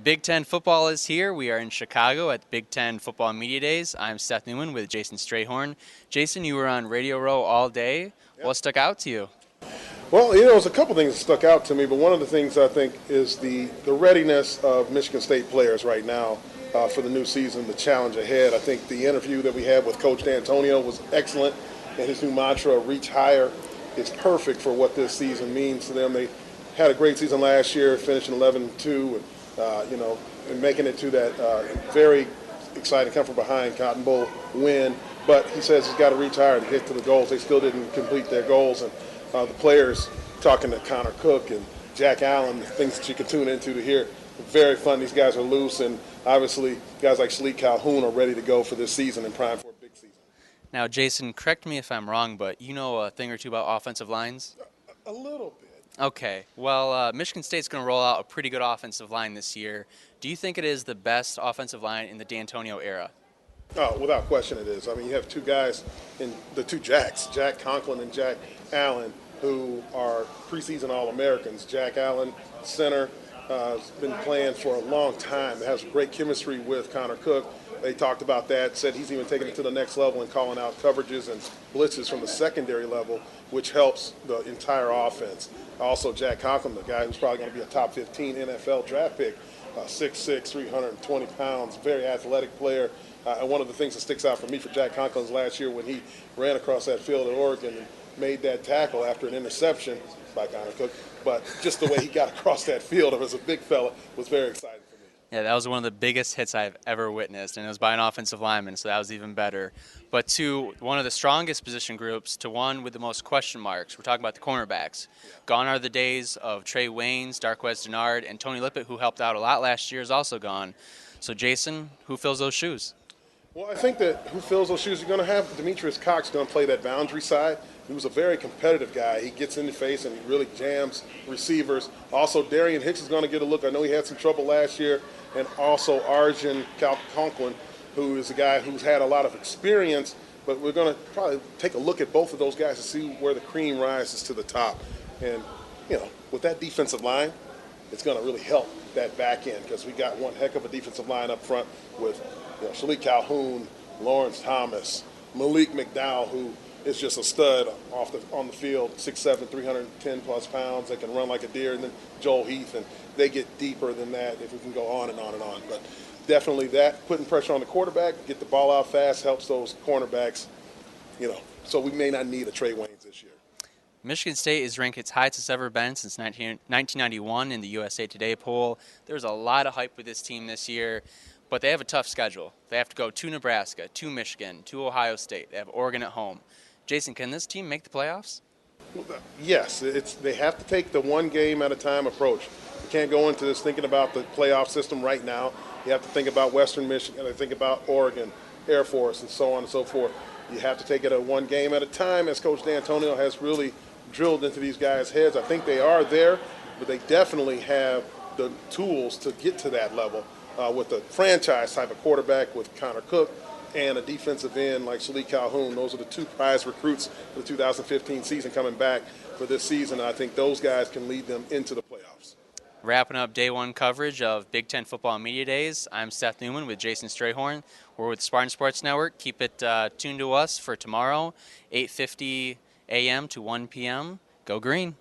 Big Ten football is here. We are in Chicago at Big Ten Football Media Days. I'm Seth Newman with Jason Strayhorn. Jason, you were on Radio Row all day. Yep. What stuck out to you? Well, there's a couple things that stuck out to me, but one of the things I think is the readiness of Michigan State players right now for the new season, the challenge ahead. I think the interview that we had with Coach D'Antonio was excellent, and his new mantra, reach higher, is perfect for what this season means to them. They had a great season last year, finishing 11-2, and making it to that very exciting come from behind Cotton Bowl win. But he says he's got to reach higher to get to the goals. They still didn't complete their goals, and the players talking to Connor Cook and Jack Allen, the things that you can tune into to hear, very fun. These guys are loose, and obviously guys like Shalik Calhoun are ready to go for this season and prime for a big season. Now, Jason, correct me if I'm wrong, but you know a thing or two about offensive lines? A little bit. Okay. Well, Michigan State's going to roll out a pretty good offensive line this year. Do you think it is the best offensive line in the D'Antonio era? Oh, without question it is. I mean, you have two guys, in the two Jacks, Jack Conklin and Jack Allen, who are preseason All-Americans. Jack Allen, center, has been playing for a long time. Has great chemistry with Connor Cook. They talked about that, said he's even taking it to the next level and calling out coverages and blitzes from the secondary level, which helps the entire offense. Also, Jack Conklin, the guy who's probably going to be a top 15 NFL draft pick, 6'6", 320 pounds, very athletic player. And one of the things that sticks out for me for Jack Conklin is last year when he ran across that field at Oregon and made that tackle after an interception by Connor Cook. But just the way he got across that field as a big fella was very exciting for me. Yeah, that was one of the biggest hits I've ever witnessed, and it was by an offensive lineman, so that was even better. But to one of the strongest position groups, to one with the most question marks, we're talking about the cornerbacks. Yeah. Gone are the days of Trey Waynes, Darqueze Dennard, and Tony Lippett, who helped out a lot last year, is also gone. So, Jason, who fills those shoes? Well, I think that who fills those shoes, you're going to have Demetrius Cox going to play that boundary side. He was a very competitive guy. He gets in the face and he really jams receivers. Also, Darian Hicks is going to get a look. I know he had some trouble last year. And also Arjun Conklin, who is a guy who's had a lot of experience. But we're going to probably take a look at both of those guys to see where the cream rises to the top. And, with that defensive line, it's going to really help that back end because we got one heck of a defensive line up front with Shalik Calhoun, Lawrence Thomas, Malik McDowell, who is just a stud on the field, 6'7", 310-plus pounds that can run like a deer, and then Joel Heath, and they get deeper than that if we can go on and on and on. But definitely that, putting pressure on the quarterback, get the ball out fast, helps those cornerbacks, so we may not need a Trey Waynes this year. Michigan State is ranked its highest it's ever been since 1991 in the USA Today poll. There's a lot of hype with this team this year, but they have a tough schedule. They have to go to Nebraska, to Michigan, to Ohio State. They have Oregon at home. Jason, can this team make the playoffs? Yes, they have to take the one game at a time approach. You can't go into this thinking about the playoff system right now. You have to think about Western Michigan, think about Oregon, Air Force, and so on and so forth. You have to take it one game at a time, as Coach D'Antonio has really drilled into these guys' heads. I think they are there, but they definitely have the tools to get to that level with a franchise type of quarterback with Connor Cook and a defensive end like Shalik Calhoun. Those are the two prize recruits for the 2015 season coming back for this season. I think those guys can lead them into the playoffs. Wrapping up day one coverage of Big Ten Football Media Days, I'm Seth Newman with Jason Strayhorn. We're with Spartan Sports Network. Keep it tuned to us for tomorrow, 8:50 a.m. to 1 p.m. Go Green.